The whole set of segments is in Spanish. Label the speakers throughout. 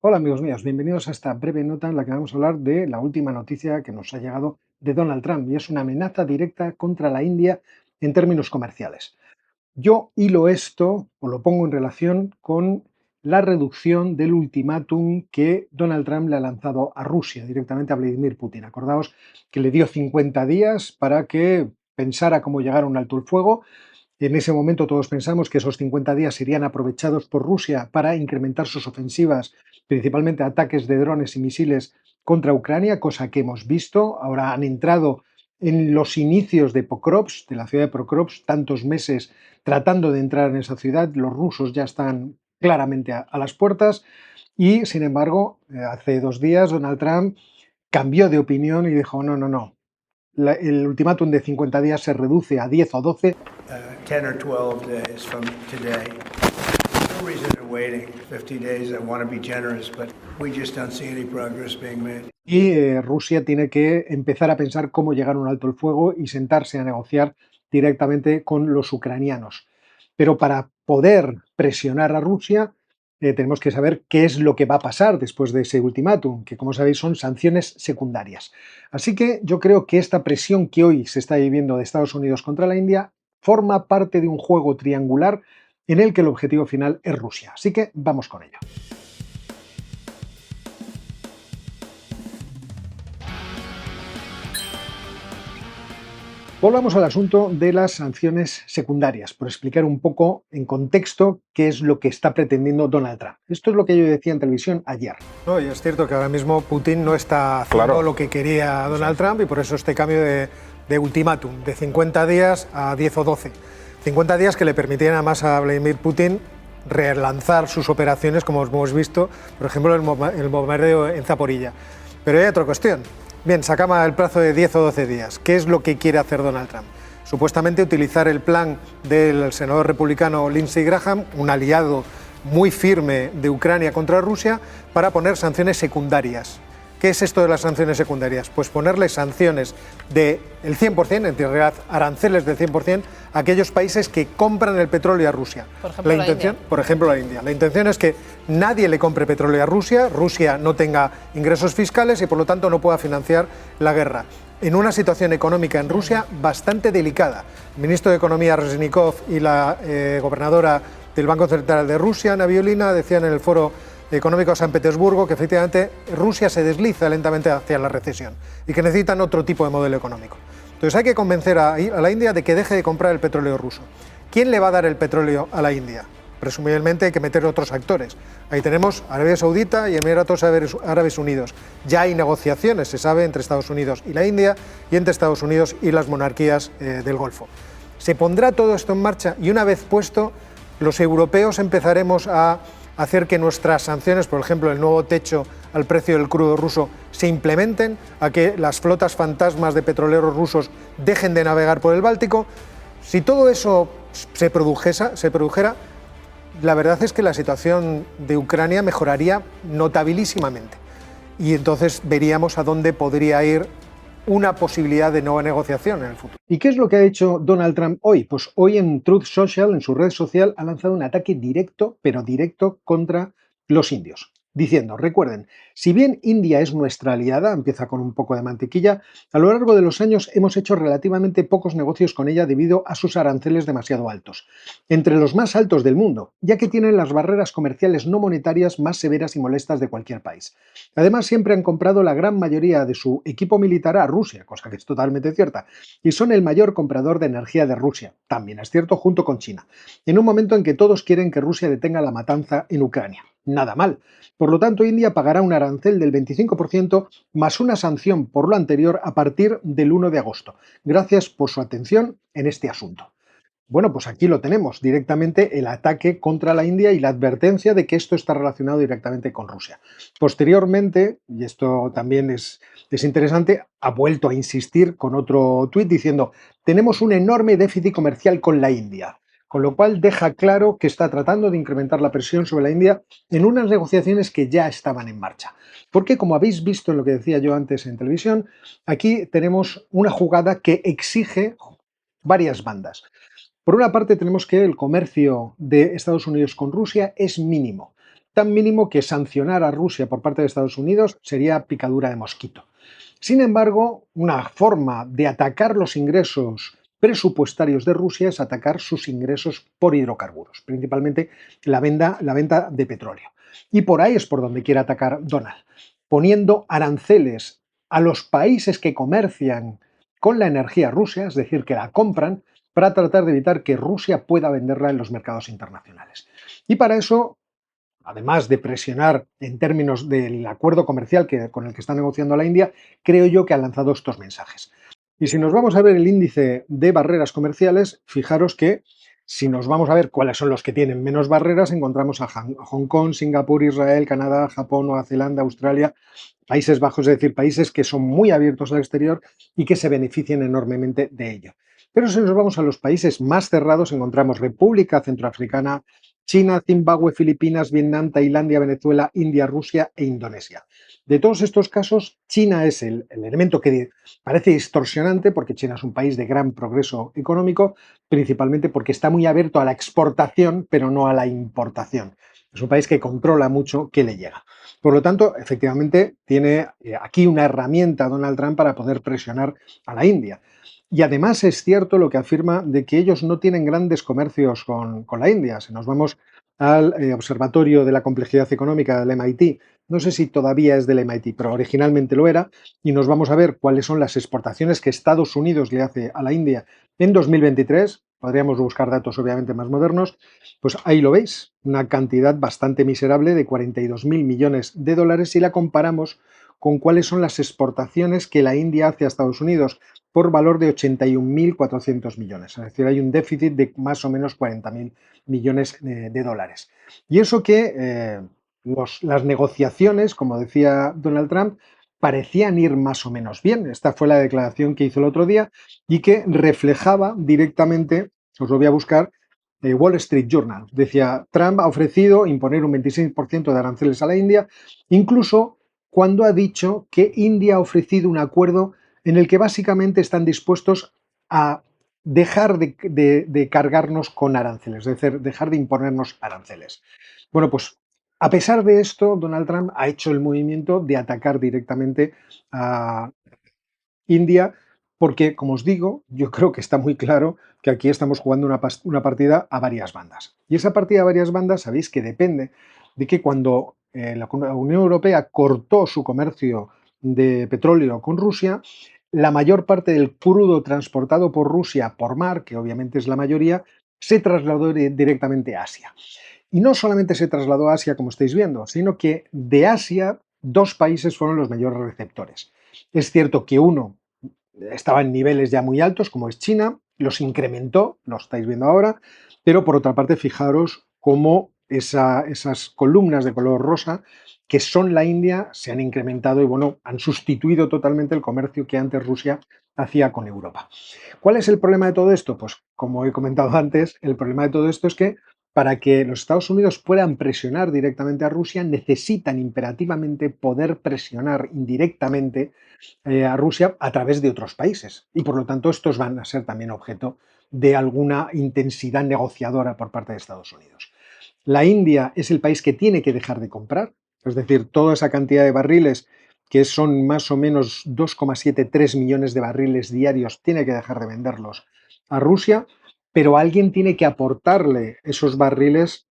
Speaker 1: Hola amigos míos, bienvenidos a esta breve nota en la que vamos a hablar de la última noticia que nos ha llegado de Donald Trump y es una amenaza directa contra la India en términos comerciales. Yo hilo esto o lo pongo en relación con la reducción del ultimátum que Donald Trump le ha lanzado a Rusia, directamente a Vladimir Putin. Acordaos que le dio 50 días para que pensara cómo llegar a un alto el fuego. En ese momento todos pensamos que esos 50 días serían aprovechados por Rusia para incrementar sus ofensivas, principalmente ataques de drones y misiles contra Ucrania, cosa que hemos visto. Ahora han entrado en los inicios de Pokrovsk, de la ciudad de Pokrovsk, tantos meses tratando de entrar en esa ciudad. Los rusos ya están claramente a las puertas y, sin embargo, hace 2 días Donald Trump cambió de opinión y dijo, no, no, no, el ultimátum de 50 días se reduce a 10 o 12.
Speaker 2: 10 or 12 days from today. No reason in waiting 50 days. I want to be generous, but we just don't see any progress being made.
Speaker 1: Y Rusia tiene que empezar a pensar cómo llegar a un alto el fuego y sentarse a negociar directamente con los ucranianos. Pero para poder presionar a Rusia, tenemos que saber qué es lo que va a pasar después de ese ultimátum, que como sabéis son sanciones secundarias. Así que yo creo que esta presión que hoy se está viviendo de Estados Unidos contra la India forma parte de un juego triangular en el que el objetivo final es Rusia. Así que vamos con ello. Volvamos al asunto de las sanciones secundarias, por explicar un poco en contexto qué es lo que está pretendiendo Donald Trump. Esto es lo que yo decía en televisión ayer.
Speaker 3: No, y es cierto que ahora mismo Putin no está haciendo lo que quería Donald Trump y por eso este cambio de ultimátum, de 50 días a 10 o 12. 50 días que le permitían además a Vladimir Putin relanzar sus operaciones, como hemos visto, por ejemplo, el bombardeo en Zaporilla. Pero hay otra cuestión. Bien, se acaba el plazo de 10 o 12 días. ¿Qué es lo que quiere hacer Donald Trump? Supuestamente utilizar el plan del senador republicano Lindsey Graham, un aliado muy firme de Ucrania contra Rusia, para poner sanciones secundarias. ¿Qué es esto de las sanciones secundarias? Pues ponerle sanciones del 100%, en realidad aranceles del 100%, a aquellos países que compran el petróleo a Rusia.
Speaker 4: Por ejemplo, la India.
Speaker 3: Por ejemplo, la India. La intención es que nadie le compre petróleo a Rusia, Rusia no tenga ingresos fiscales y por lo tanto no pueda financiar la guerra. En una situación económica en Rusia bastante delicada. El ministro de Economía Reznikov y la gobernadora del Banco Central de Rusia, Ana Violina, decían en el Foro Económico de San Petersburgo que efectivamente Rusia se desliza lentamente hacia la recesión y que necesitan otro tipo de modelo económico. Entonces hay que convencer a la India de que deje de comprar el petróleo ruso. ¿Quién le va a dar el petróleo a la India? Presumiblemente hay que meter otros actores. Ahí tenemos Arabia Saudita y Emiratos Árabes Unidos. Ya hay negociaciones, se sabe, entre Estados Unidos y la India y entre Estados Unidos y las monarquías del Golfo. Se pondrá todo esto en marcha y una vez puesto, los europeos empezaremos a hacer que nuestras sanciones, por ejemplo, el nuevo techo al precio del crudo ruso, se implementen, a que las flotas fantasmas de petroleros rusos dejen de navegar por el Báltico. Si todo eso se produjera, la verdad es que la situación de Ucrania mejoraría notabilísimamente. Y entonces veríamos a dónde podría ir una posibilidad de nueva negociación en el futuro.
Speaker 1: ¿Y qué es lo que ha hecho Donald Trump hoy? Pues hoy en Truth Social, en su red social, ha lanzado un ataque directo, pero directo contra los indios, diciendo, recuerden, si bien India es nuestra aliada, empieza con un poco de mantequilla, a lo largo de los años hemos hecho relativamente pocos negocios con ella debido a sus aranceles demasiado altos, entre los más altos del mundo, ya que tienen las barreras comerciales no monetarias más severas y molestas de cualquier país. Además, siempre han comprado la gran mayoría de su equipo militar a Rusia, cosa que es totalmente cierta, y son el mayor comprador de energía de Rusia, también es cierto, junto con China, en un momento en que todos quieren que Rusia detenga la matanza en Ucrania. Nada mal. Por lo tanto, India pagará un arancel del 25% más una sanción por lo anterior a partir del 1 de agosto. Gracias por su atención en este asunto. Bueno, pues aquí lo tenemos, directamente el ataque contra la India y la advertencia de que esto está relacionado directamente con Rusia. Posteriormente, y esto también es interesante, ha vuelto a insistir con otro tuit diciendo tenemos un enorme déficit comercial con la India, con lo cual deja claro que está tratando de incrementar la presión sobre la India en unas negociaciones que ya estaban en marcha. Porque, como habéis visto en lo que decía yo antes en televisión, aquí tenemos una jugada que exige varias bandas. Por una parte tenemos que el comercio de Estados Unidos con Rusia es mínimo, tan mínimo que sancionar a Rusia por parte de Estados Unidos sería picadura de mosquito. Sin embargo, una forma de atacar los ingresos presupuestarios de Rusia es atacar sus ingresos por hidrocarburos, principalmente la venta de petróleo. Y por ahí es por donde quiere atacar Donald, poniendo aranceles a los países que comercian con la energía rusa, es decir, que la compran, para tratar de evitar que Rusia pueda venderla en los mercados internacionales. Y para eso, además de presionar en términos del acuerdo comercial con el que está negociando la India, creo yo que ha lanzado estos mensajes. Y si nos vamos a ver el índice de barreras comerciales, fijaros que si nos vamos a ver cuáles son los que tienen menos barreras, encontramos a Hong Kong, Singapur, Israel, Canadá, Japón, Nueva Zelanda, Australia, Países Bajos, es decir, países que son muy abiertos al exterior y que se benefician enormemente de ello. Pero si nos vamos a los países más cerrados, encontramos República Centroafricana, China, Zimbabue, Filipinas, Vietnam, Tailandia, Venezuela, India, Rusia e Indonesia. De todos estos casos, China es el elemento que parece distorsionante porque China es un país de gran progreso económico, principalmente porque está muy abierto a la exportación, pero no a la importación. Es un país que controla mucho qué le llega. Por lo tanto, efectivamente, tiene aquí una herramienta Donald Trump para poder presionar a la India. Y además es cierto lo que afirma de que ellos no tienen grandes comercios con la India. Si nos vamos al Observatorio de la Complejidad Económica del MIT, no sé si todavía es del MIT, pero originalmente lo era, y nos vamos a ver cuáles son las exportaciones que Estados Unidos le hace a la India en 2023, podríamos buscar datos obviamente más modernos, pues ahí lo veis, una cantidad bastante miserable de 42.000 millones de dólares si la comparamos con cuáles son las exportaciones que la India hace a Estados Unidos por valor de 81.400 millones. Es decir, hay un déficit de más o menos 40.000 millones de dólares. Y eso que las negociaciones, como decía Donald Trump, parecían ir más o menos bien. Esta fue la declaración que hizo el otro día y que reflejaba directamente, os lo voy a buscar, Wall Street Journal. Decía, Trump ha ofrecido imponer un 26% de aranceles a la India, incluso cuando ha dicho que India ha ofrecido un acuerdo en el que básicamente están dispuestos a dejar de cargarnos con aranceles, es decir, dejar de imponernos aranceles. Bueno, pues a pesar de esto, Donald Trump ha hecho el movimiento de atacar directamente a India, porque, como os digo, yo creo que está muy claro que aquí estamos jugando una partida a varias bandas. Y esa partida a varias bandas, sabéis que depende de que cuando la Unión Europea cortó su comercio de petróleo con Rusia, la mayor parte del crudo transportado por Rusia por mar, que obviamente es la mayoría, se trasladó directamente a Asia. Y no solamente se trasladó a Asia, como estáis viendo, sino que de Asia dos países fueron los mayores receptores. Es cierto que uno estaba en niveles ya muy altos, como es China, los incrementó, lo estáis viendo ahora, pero por otra parte, fijaros cómo esas columnas de color rosa, que son la India, se han incrementado y bueno, han sustituido totalmente el comercio que antes Rusia hacía con Europa. ¿Cuál es el problema de todo esto? Pues como he comentado antes, el problema de todo esto es que para que los Estados Unidos puedan presionar directamente a Rusia, necesitan imperativamente poder presionar indirectamente a Rusia a través de otros países. Y por lo tanto, estos van a ser también objeto de alguna intensidad negociadora por parte de Estados Unidos. La India es el país que tiene que dejar de comprar, es decir, toda esa cantidad de barriles, que son más o menos 2,73 millones de barriles diarios, tiene que dejar de venderlos a Rusia, pero alguien tiene que aportarle esos barriles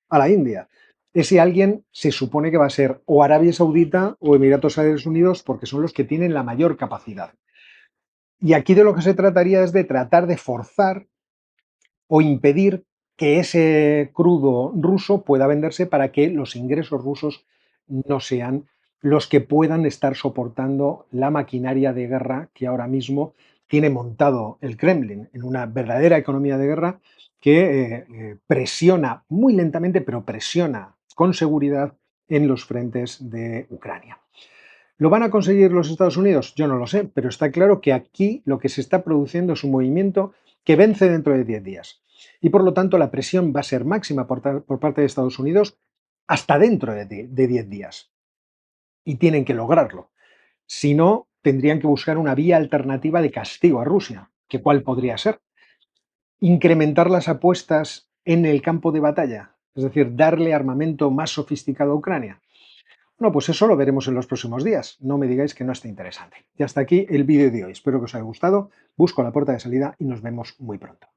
Speaker 1: a la India. Ese alguien se supone que va a ser o Arabia Saudita o Emiratos Árabes Unidos porque son los que tienen la mayor capacidad. Y aquí de lo que se trataría es de tratar de forzar o impedir que ese crudo ruso pueda venderse para que los ingresos rusos no sean los que puedan estar soportando la maquinaria de guerra que ahora mismo tiene montado el Kremlin en una verdadera economía de guerra que presiona muy lentamente, pero presiona con seguridad en los frentes de Ucrania. ¿Lo van a conseguir los Estados Unidos? Yo no lo sé, pero está claro que aquí lo que se está produciendo es un movimiento que vence dentro de 10 días. Y por lo tanto la presión va a ser máxima por parte de Estados Unidos hasta dentro de 10 días. Y tienen que lograrlo. Si no, tendrían que buscar una vía alternativa de castigo a Rusia. ¿Cuál podría ser? Incrementar las apuestas en el campo de batalla. Es decir, darle armamento más sofisticado a Ucrania. Bueno, pues eso lo veremos en los próximos días. No me digáis que no está interesante. Y hasta aquí el vídeo de hoy. Espero que os haya gustado. Busco la puerta de salida y nos vemos muy pronto.